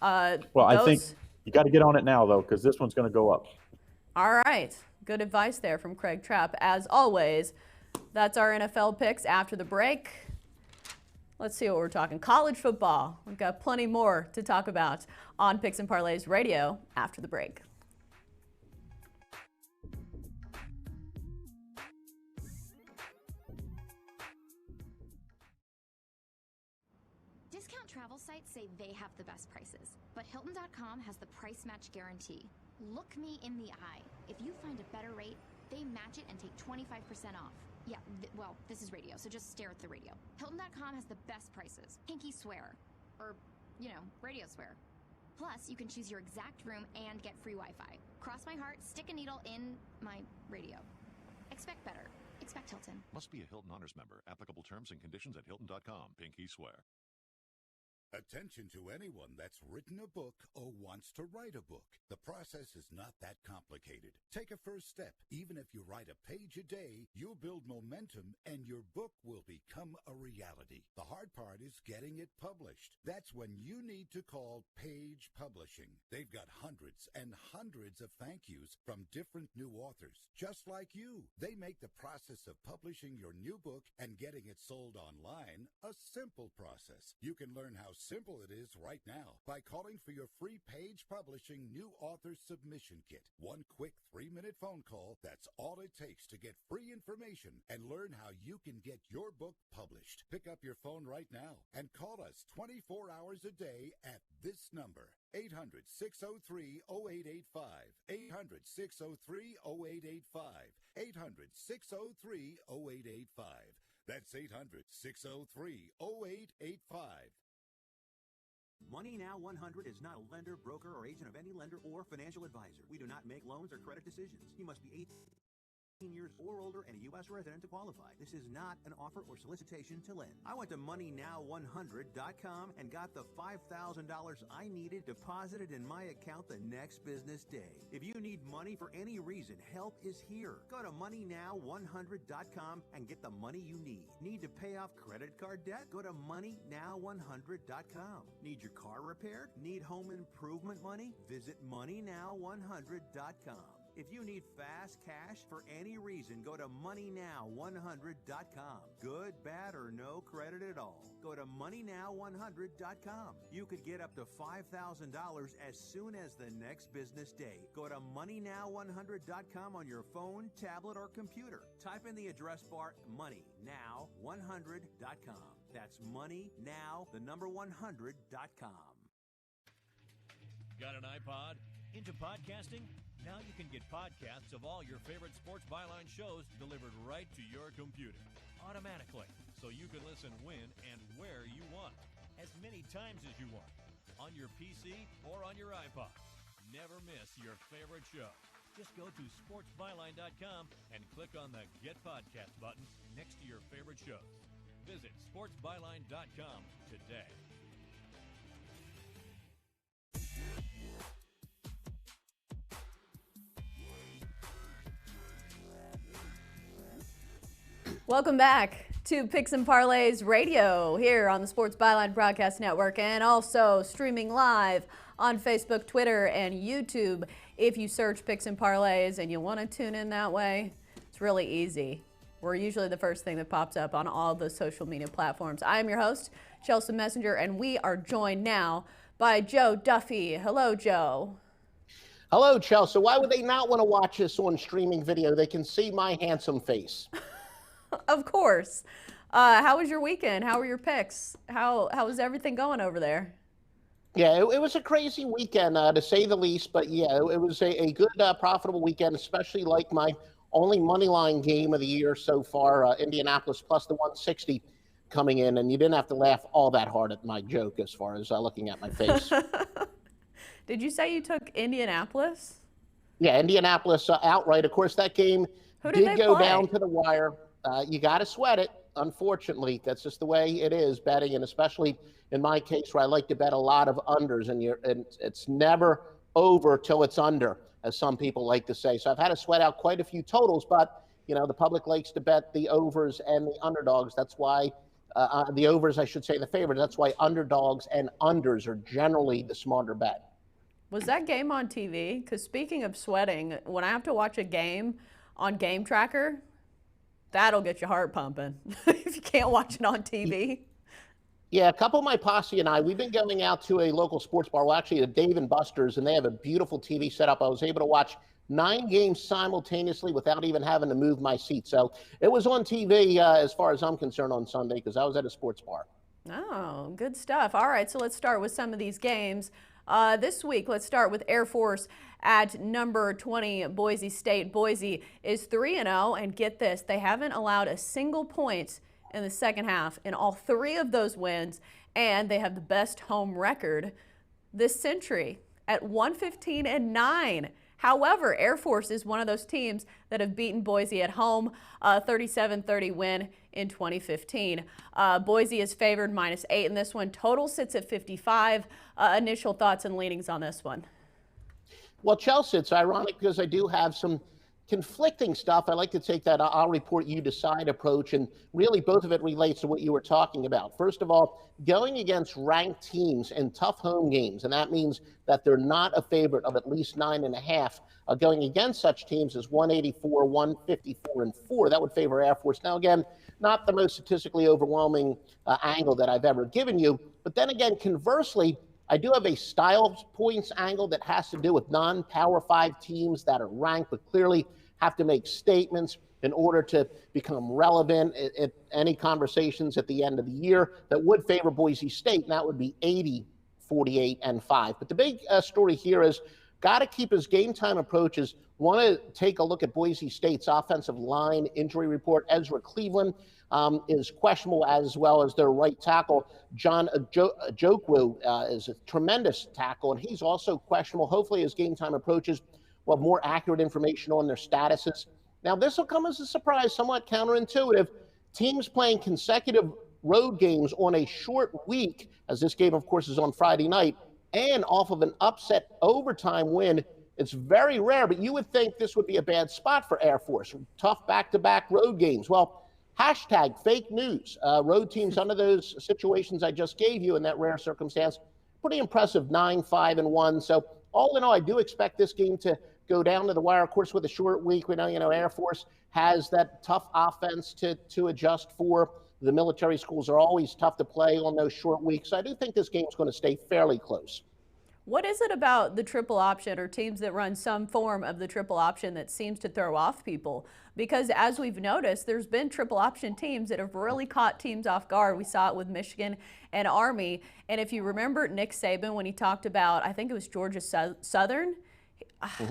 I think you got to get on it now, though, because this one's going to go up. All right. Good advice there from Craig Trapp. As always, that's our NFL picks after the break. Let's see what we're talking. College football. We've got plenty more to talk about on Picks and Parlays Radio after the break. Discount travel sites say they have the best prices, but Hilton.com has the price match guarantee. Look me in the eye. If you find a better rate, they match it and take 25% off. Yeah, well, this is radio, so just stare at the radio. Hilton.com has the best prices. Pinky swear. Or, radio swear. Plus, you can choose your exact room and get free Wi-Fi. Cross my heart, stick a needle in my radio. Expect better. Expect Hilton. Must be a Hilton Honors member. Applicable terms and conditions at Hilton.com. Pinky swear. Attention to anyone that's written a book or wants to write a book. The process is not that complicated. Take a first step. Even if you write a page a day, you'll build momentum and your book will become a reality. The hard part is getting it published. That's when you need to call Page Publishing. They've got hundreds and hundreds of thank yous from different new authors, just like you. They make the process of publishing your new book and getting it sold online a simple process. You can learn how simple it is right now by calling for your free Page Publishing New Author Submission Kit. One quick 3-minute phone call, that's all it takes to get free information and learn how you can get your book published. Pick up your phone right now and call us 24 hours a day at this number. 800-603-0885. 800-603-0885. 800-603-0885. That's 800-603-0885. Money Now 100 is not a lender, broker, or agent of any lender or financial advisor. We do not make loans or credit decisions. You must be 18 years or older and a U.S. resident to qualify. This is not an offer or solicitation to lend. I went to MoneyNow100.com and got the $5,000 I needed deposited in my account the next business day. If you need money for any reason, help is here. Go to MoneyNow100.com and get the money you need. Need to pay off credit card debt? Go to MoneyNow100.com. Need your car repaired? Need home improvement money? Visit MoneyNow100.com. If you need fast cash for any reason, go to MoneyNow100.com. Good, bad, or no credit at all. Go to MoneyNow100.com. You could get up to $5,000 as soon as the next business day. Go to MoneyNow100.com on your phone, tablet, or computer. Type in the address bar MoneyNow100.com. That's MoneyNow100.com. Got an iPod? Into podcasting? Now you can get podcasts of all your favorite Sports Byline shows delivered right to your computer automatically, so you can listen when and where you want, as many times as you want, on your PC or on your iPod. Never miss your favorite show. Just go to sportsbyline.com and click on the Get Podcast button next to your favorite shows. Visit sportsbyline.com today. Welcome back to Picks and Parlays Radio here on the Sports Byline Broadcast Network, and also streaming live on Facebook, Twitter, and YouTube. If you search Picks and Parlays and you want to tune in that way, it's really easy. We're usually the first thing that pops up on all the social media platforms. I am your host, Chelsa Messinger, and we are joined now by Joe Duffy. Hello, Joe. Hello, Chelsa. Why would they not want to watch this on streaming video? They can see my handsome face. Of course. How was your weekend? How were your picks? How was everything going over there? Yeah, it was a crazy weekend, to say the least. But yeah, it was a good, profitable weekend, especially like my only money line game of the year so far, Indianapolis plus the 160 coming in. And you didn't have to laugh all that hard at my joke as far as looking at my face. Did you say you took Indianapolis? Yeah, Indianapolis outright. Of course, that game did go down to the wire. You got to sweat it. Unfortunately, that's just the way it is betting, and especially in my case where I like to bet a lot of unders, and it's never over till it's under, as some people like to say. So I've had to sweat out quite a few totals, but you know the public likes to bet the overs and the underdogs. That's why the overs, I should say, the favorites. That's why underdogs and unders are generally the smarter bet. Was that game on TV? Because speaking of sweating, when I have to watch a game on Game Tracker, that'll get your heart pumping if you can't watch it on TV. Yeah, a couple of my posse and I, we've been going out to a local sports bar, well, actually at Dave & Buster's, and they have a beautiful TV setup. I was able to watch 9 games simultaneously without even having to move my seat. So it was on TV as far as I'm concerned on Sunday because I was at a sports bar. Oh, good stuff. All right, so let's start with some of these games. This week, let's start with Air Force at number 20, Boise State. Boise is 3-0, and get this, they haven't allowed a single point in the second half in all 3 of those wins, and they have the best home record this century at 115-9. However, Air Force is one of those teams that have beaten Boise at home, 37-30 win in 2015. Boise is favored -8 in this one. Total sits at 55. Initial thoughts and leanings on this one. Well, Chelsea, it's ironic because I do have some conflicting stuff. I like to take that I'll report you decide approach, and really both of it relates to what you were talking about. First of all, going against ranked teams in tough home games, and that means that they're not a favorite of at least 9.5. Going against such teams is 184, 154, and 4. That would favor Air Force. Now, again, not the most statistically overwhelming angle that I've ever given you, but then again, conversely, I do have a style points angle that has to do with non-Power 5 teams that are ranked, but clearly have to make statements in order to become relevant at any conversations at the end of the year that would favor Boise State, and that would be 80, 48, and 5. But the big story here is got to keep his game time approaches. Want to take a look at Boise State's offensive line injury report. Ezra Cleveland is questionable, as well as their right tackle. John Ojokwu is a tremendous tackle, and he's also questionable. Hopefully his game time approaches will have more accurate information on their statuses. Now, this will come as a surprise, somewhat counterintuitive. Teams playing consecutive road games on a short week, as this game, of course, is on Friday night, and off of an upset overtime win. It's very rare, but you would think this would be a bad spot for Air Force. Tough back-to-back road games. Well, hashtag fake news. Road teams under those situations I just gave you in that rare circumstance, pretty impressive, 9-5-1. So all in all, I do expect this game to go down to the wire. Of course, with a short week, we know, Air Force has that tough offense to adjust for. The military schools are always tough to play on those short weeks. So I do think this game's going to stay fairly close. What is it about the triple option or teams that run some form of the triple option that seems to throw off people? Because as we've noticed, there's been triple option teams that have really caught teams off guard. We saw it with Michigan and Army. And if you remember Nick Saban when he talked about, I think it was Georgia Southern,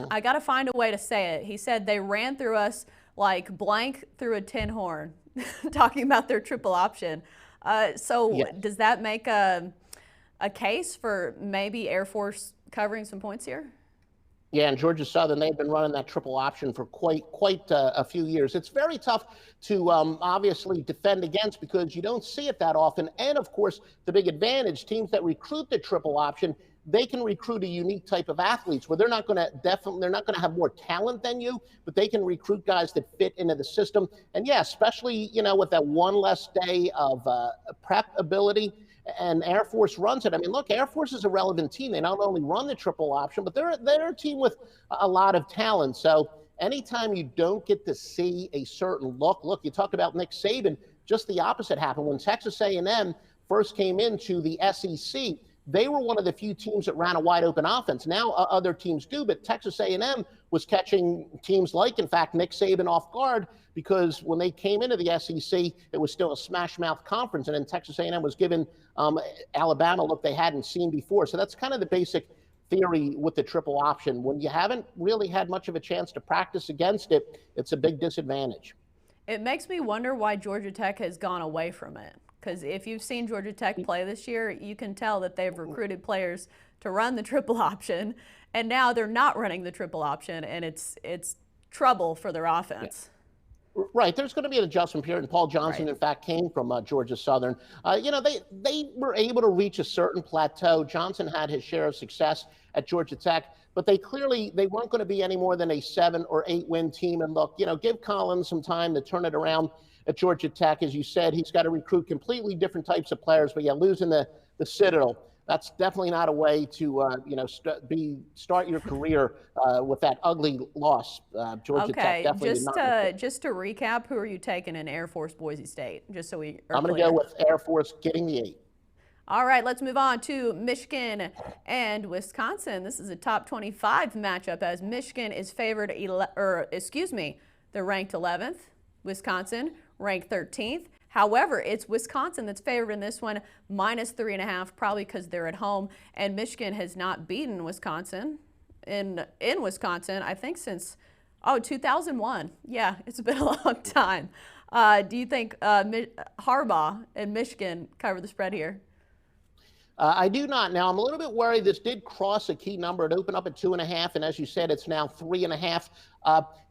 I got to find a way to say it. He said they ran through us like blank through a tin horn, talking about their triple option. Does that make a case for maybe Air Force covering some points here? Yeah, and Georgia Southern, they've been running that triple option for quite a few years. It's very tough to obviously defend against because you don't see it that often. And of course, the big advantage, teams that recruit the triple option, they can recruit a unique type of athletes where they're not going to have more talent than you, but they can recruit guys that fit into the system. And yeah, especially, with that one less day of prep ability. And Air Force runs it. I mean, look, Air Force is a relevant team. They not only run the triple option, but they're a team with a lot of talent. So anytime you don't get to see a certain look, you talk about Nick Saban, just the opposite happened. When Texas A&M first came into the SEC, they were one of the few teams that ran a wide open offense. Now other teams do, but Texas A&M was catching teams like, in fact, Nick Saban off guard because when they came into the SEC, it was still a smash mouth conference, and then Texas A&M was given Alabama a look they hadn't seen before. So that's kind of the basic theory with the triple option. When you haven't really had much of a chance to practice against it, it's a big disadvantage. It makes me wonder why Georgia Tech has gone away from it. Because if you've seen Georgia Tech play this year, you can tell that they've recruited players to run the triple option, and now they're not running the triple option, and it's trouble for their offense. Yeah. Right. There's going to be an adjustment period, and Paul Johnson, in fact, came from Georgia Southern. They were able to reach a certain plateau. Johnson had his share of success at Georgia Tech, but they weren't going to be any more than a 7 or 8 win team. And look, give Collins some time to turn it around at Georgia Tech. As you said, he's got to recruit completely different types of players, but losing the Citadel, that's definitely not a way to start your career with that ugly loss. Georgia Tech definitely did not. Just to recap, who are you taking in Air Force Boise State? Just so we are I'm going to go with Air Force getting the 8. All right, let's move on to Michigan and Wisconsin. This is a top 25 matchup as Michigan is favored, they're ranked 11th. Wisconsin ranked 13th. However, it's Wisconsin that's favored in this one, -3.5, probably because they're at home. And Michigan has not beaten Wisconsin in Wisconsin, I think, since 2001. Yeah, it's been a long time. Do you think Harbaugh and Michigan cover the spread here? I do not. Now, I'm a little bit worried. This did cross a key number. It opened up at 2.5, and as you said, it's now 3.5.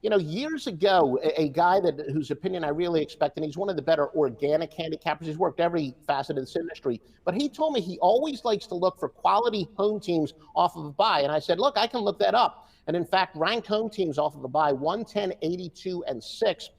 Years ago, a guy whose opinion I really expect, and he's one of the better organic handicappers. He's worked every facet of this industry, but he told me he always likes to look for quality home teams off of a bye. And I said, look, I can look that up. And in fact, ranked home teams off of a bye, 110, 82, and 6.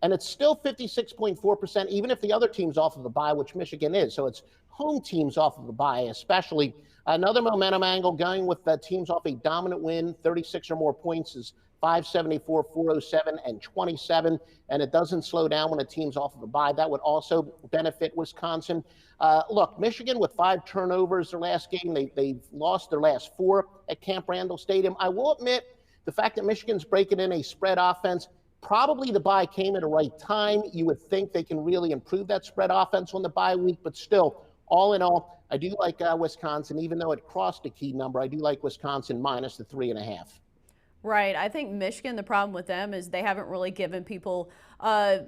And it's still 56.4%, even if the other team's off of a bye, which Michigan is. So it's home teams off of a bye, especially. Another momentum angle going with teams off a dominant win, 36 or more points is 574, 407, and 27. And it doesn't slow down when a team's off of a bye. That would also benefit Wisconsin. Look, Michigan with 5 turnovers their last game. They've lost their last 4 at Camp Randall Stadium. I will admit the fact that Michigan's breaking in a spread offense, probably the bye came at the right time. You would think they can really improve that spread offense on the bye week, but still, all in all, I do like Wisconsin. Even though it crossed a key number, I do like Wisconsin minus the 3.5. Right. I think Michigan, the problem with them is they haven't really given people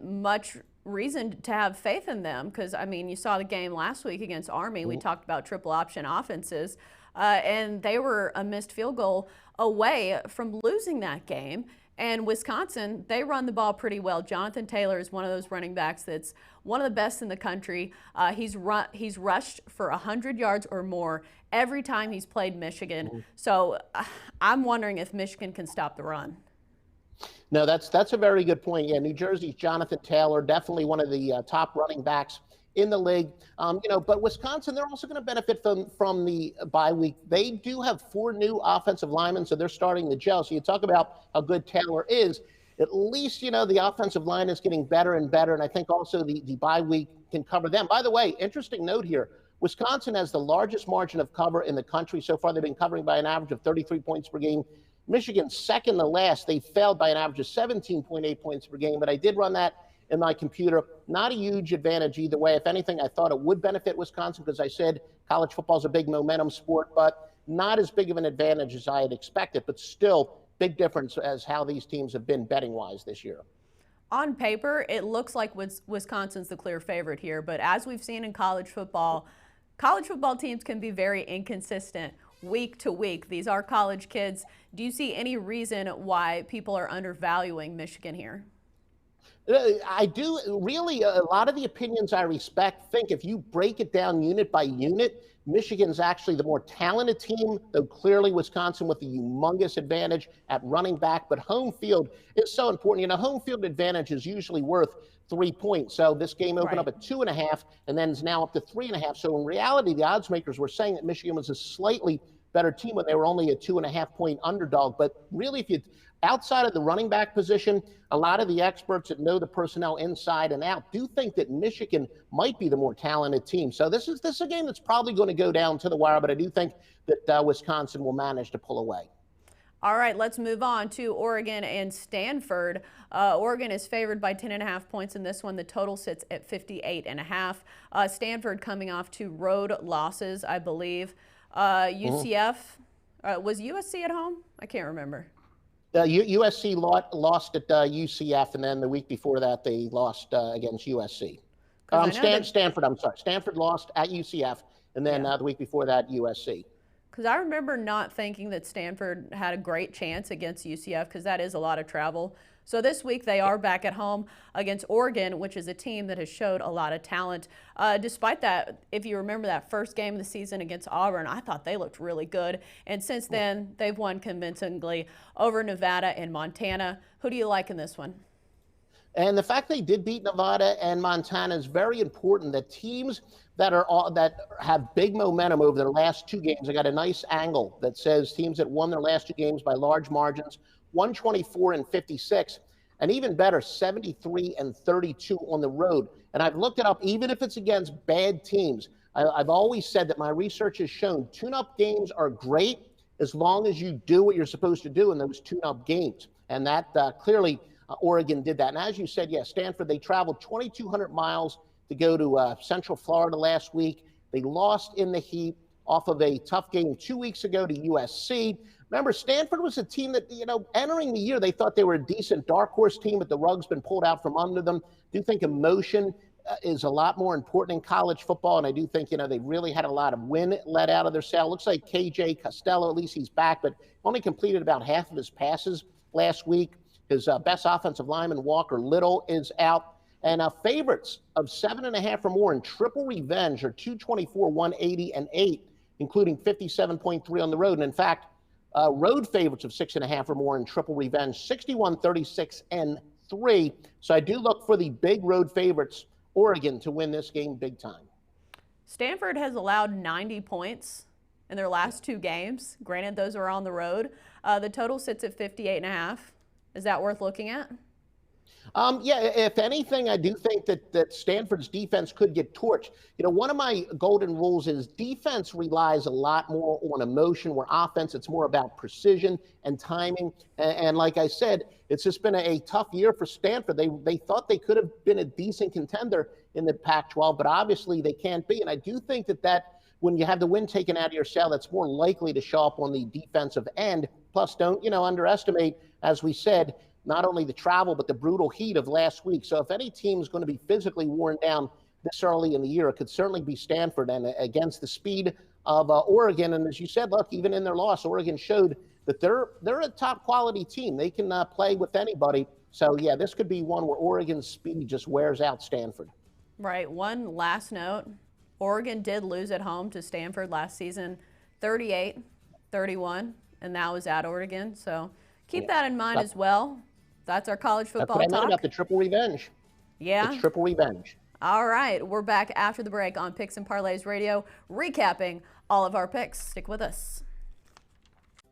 much reason to have faith in them because, you saw the game last week against Army. We talked about triple option offenses, and they were a missed field goal away from losing that game. And Wisconsin, they run the ball pretty well. Jonathan Taylor is one of those running backs that's one of the best in the country. He's rushed for 100 yards or more every time he's played Michigan. So I'm wondering if Michigan can stop the run. No, that's a very good point. Yeah, New Jersey's Jonathan Taylor, definitely one of the top running backs in the league. But Wisconsin, they're also going to benefit from the bye week. They do have 4 new offensive linemen, so they're starting to gel. So you talk about how good Taylor is. At least, the offensive line is getting better and better, and I think also the bye week can cover them. By the way, interesting note here, Wisconsin has the largest margin of cover in the country. So far, they've been covering by an average of 33 points per game. Michigan, second to last, they failed by an average of 17.8 points per game, but I did run that in my computer. Not a huge advantage either way. If anything, I thought it would benefit Wisconsin because I said college football is a big momentum sport, but not as big of an advantage as I had expected, but still big difference as how these teams have been betting-wise this year. On paper, it looks like Wisconsin's the clear favorite here, but as we've seen in college football teams can be very inconsistent. week to week. These are college kids. Do you see any reason why people are undervaluing Michigan here? I do. Really, a lot of the opinions I respect think if you break it down unit by unit, Michigan's actually the more talented team, though clearly Wisconsin with a humongous advantage at running back. But home field is so important. You know, home field advantage is usually worth 3 points. So this game opened up at 2.5 and then is now up to 3.5. So in reality, the odds makers were saying that Michigan was a slightly better team when they were only a 2.5-point underdog. But really, if you outside of the running back position, a lot of the experts that know the personnel inside and out do think that Michigan might be the more talented team. So this is a game that's probably going to go down to the wire, but I do think that Wisconsin will manage to pull away. All right, let's move on to Oregon and Stanford. Oregon is favored by 10.5 points in this one. The total sits at 58.5. Stanford coming off 2 road losses, I believe. UCF, was USC at home? I can't remember. USC lost at UCF, and then the week before that they lost against USC. Stanford, I'm sorry. Stanford lost at UCF, and then the week before that, USC. Because I remember not thinking that Stanford had a great chance against UCF because that is a lot of travel. So this week they are back at home against Oregon, which is a team that has showed a lot of talent. Despite that, if you remember that first game of the season against Auburn, I thought they looked really good. And since then, they've won convincingly over Nevada and Montana. Who do you like in this one? And the fact they did beat Nevada and Montana is very important. That teams that have big momentum over their last 2 games, I got a nice angle that says teams that won their last 2 games by large margins, 124-56, and even better, 73-32 on the road. And I've looked it up, even if it's against bad teams. I've always said that my research has shown tune-up games are great as long as you do what you're supposed to do in those tune-up games. And that clearly Oregon did that. And as you said, yes, Stanford, they traveled 2,200 miles to go to Central Florida last week. They lost in the heat off of a tough game 2 weeks ago to USC. Remember, Stanford was a team that, entering the year, they thought they were a decent dark horse team, but the rug's been pulled out from under them. I do think emotion is a lot more important in college football, and I do think, they really had a lot of wind let out of their sail. Looks like KJ Costello, at least he's back, but only completed about half of his passes last week. His best offensive lineman, Walker Little, is out. And favorites of 7.5 or more in triple revenge are 224, 180, and 8, including 57.3 on the road. And in fact, road favorites of 6.5 or more in triple revenge, 61, 36, and 3. So I do look for the big road favorites, Oregon, to win this game big time. Stanford has allowed 90 points in their last 2 games. Granted, those are on the road. The total sits at 58.5. Is that worth looking at? Yeah, if anything, I do think that Stanford's defense could get torched. One of my golden rules is defense relies a lot more on emotion, where offense, it's more about precision and timing. And like I said, it's just been a tough year for Stanford. They thought they could have been a decent contender in the Pac-12, but obviously they can't be. And I do think that when you have the wind taken out of your sail, that's more likely to show up on the defensive end. Plus, don't, underestimate, as we said, not only the travel, but the brutal heat of last week. So if any team is going to be physically worn down this early in the year, it could certainly be Stanford, and against the speed of Oregon. And as you said, look, even in their loss, Oregon showed that they're a top quality team. They can play with anybody. So yeah, this could be one where Oregon's speed just wears out Stanford. Right. One last note. Oregon did lose at home to Stanford last season, 38-31, and that was at Oregon. So keep that in mind as well. That's our college football talk. That's what I meant about the triple revenge. Yeah. The triple revenge. All right. We're back after the break on Picks and Parlays Radio, recapping all of our picks. Stick with us.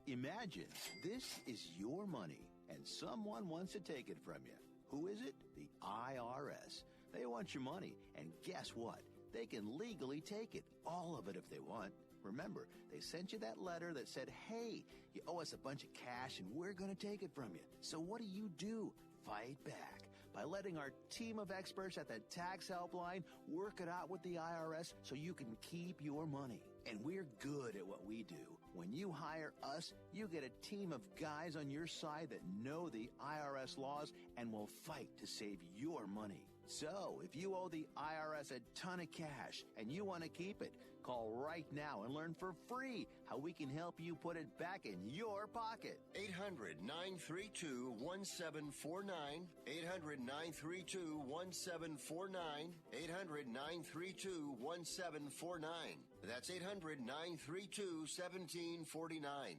Imagine this is your money and someone wants to take it from you. Who is it? The IRS. They want your money, and guess what? They can legally take it, all of it if they want. Remember, they sent you that letter that said, hey, you owe us a bunch of cash and we're going to take it from you. So what do? Fight back by letting our team of experts at the tax helpline work it out with the IRS so you can keep your money. And we're good at what we do. When you hire us, you get a team of guys on your side that know the IRS laws and will fight to save your money. So, if you owe the IRS a ton of cash and you want to keep it, call right now and learn for free how we can help you put it back in your pocket. 800-932-1749. 800-932-1749. 800-932-1749. That's 800-932-1749.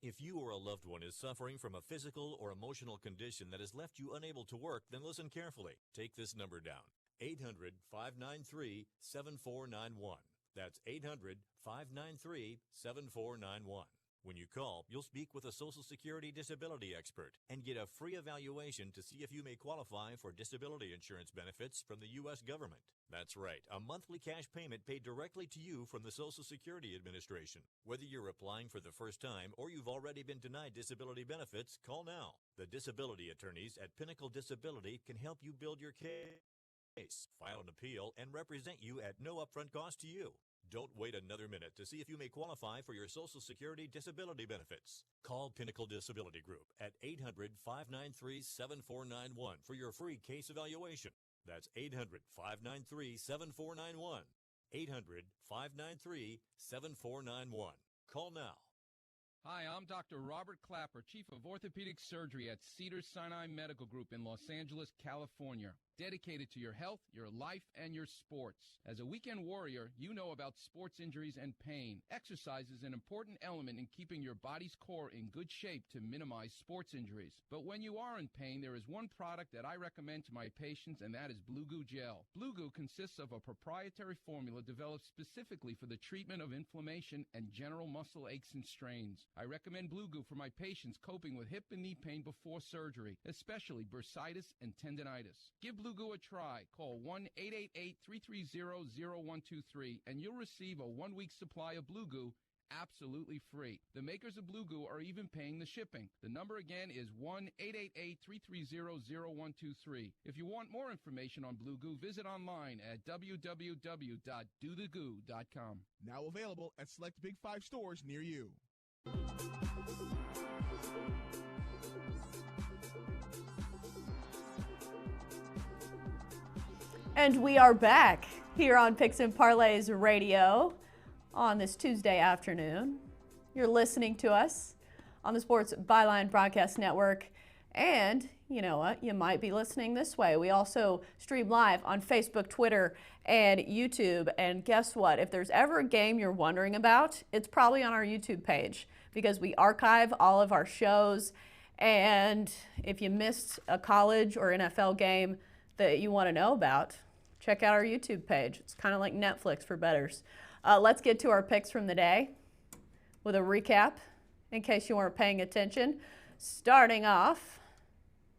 If you or a loved one is suffering from a physical or emotional condition that has left you unable to work, then listen carefully. Take this number down. 800-593-7491. That's 800-593-7491. When you call, you'll speak with a Social Security disability expert and get a free evaluation to see if you may qualify for disability insurance benefits from the U.S. government. That's right, a monthly cash payment paid directly to you from the Social Security Administration. Whether you're applying for the first time or you've already been denied disability benefits, call now. The disability attorneys at Pinnacle Disability can help you build your case, file an appeal, and represent you at no upfront cost to you. Don't wait another minute to see if you may qualify for your Social Security disability benefits. Call Pinnacle Disability Group at 800-593-7491 for your free case evaluation. That's 800-593-7491. 800-593-7491. Call now. Hi, I'm Dr. Robert Clapper, Chief of Orthopedic Surgery at Cedars-Sinai Medical Group in Los Angeles, California. Dedicated to your health, your life, and your sports. As a weekend warrior, you know about sports injuries and pain. Exercise is an important element in keeping your body's core in good shape to minimize sports injuries. But when you are in pain, there is one product that I recommend to my patients, and that is Blue Goo Gel. Blue Goo consists of a proprietary formula developed specifically for the treatment of inflammation and general muscle aches and strains. I recommend Blue Goo for my patients coping with hip and knee pain before surgery, especially bursitis and tendinitis. Give Blue Goo a try. Call 1-888-330-0123 and you'll receive a 1-week supply of Blue Goo absolutely free. The makers of Blue Goo are even paying the shipping. The number again is 1-888-330-0123. If you want more information on Blue Goo, visit online at www.dothegoo.com. Now available at select Big 5 stores near you. And we are back here on Picks and Parlays Radio on this Tuesday afternoon. You're listening to us on the Sports Byline Broadcast Network. And you know what? You might be listening this way. We also stream live on Facebook, Twitter, and YouTube. And guess what? If there's ever a game you're wondering about, it's probably on our YouTube page because we archive all of our shows. And if you missed a college or NFL game that you want to know about, check out our YouTube page. It's kind of like Netflix for bettors. Let's get to our picks from the day with a recap in case you weren't paying attention. Starting off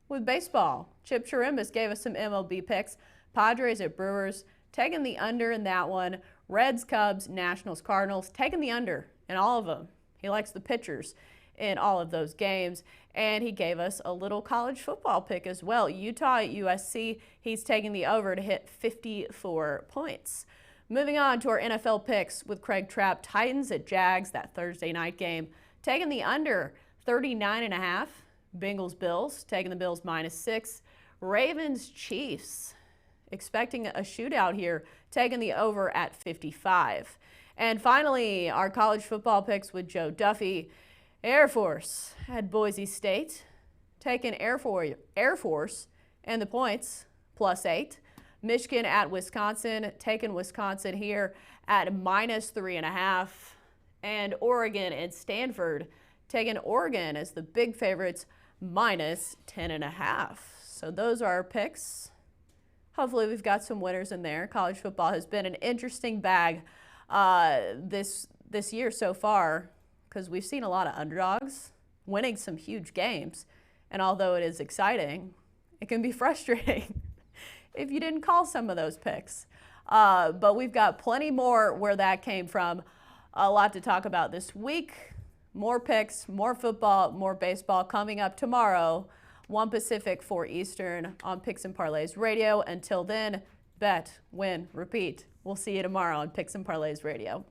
with baseball. Chip Chirimbus gave us some MLB picks. Padres at Brewers, taking the under in that one. Reds, Cubs, Nationals, Cardinals, taking the under in all of them. He likes the pitchers in all of those games. And he gave us a little college football pick as well. Utah at USC, he's taking the over to hit 54 points. Moving on to our NFL picks with Craig Trapp. Titans at Jags, that Thursday night game, taking the under 39.5. Bengals, Bills, taking the Bills -6. Ravens, Chiefs, expecting a shootout here, taking the over at 55. And finally, our college football picks with Joe Duffy. Air Force at Boise State, taking Air Force and the points, +8. Michigan at Wisconsin, taking Wisconsin here at -3.5. And Oregon and Stanford, taking Oregon as the big favorites, -10.5. So those are our picks. Hopefully we've got some winners in there. College football has been an interesting bag this year so far, because we've seen a lot of underdogs winning some huge games. And although it is exciting, it can be frustrating if you didn't call some of those picks. But we've got plenty more where that came from. A lot to talk about this week. More picks, more football, more baseball coming up tomorrow, 1 Pacific, 4 Eastern on Picks and Parlays Radio. Until then, bet, win, repeat. We'll see you tomorrow on Picks and Parlays Radio.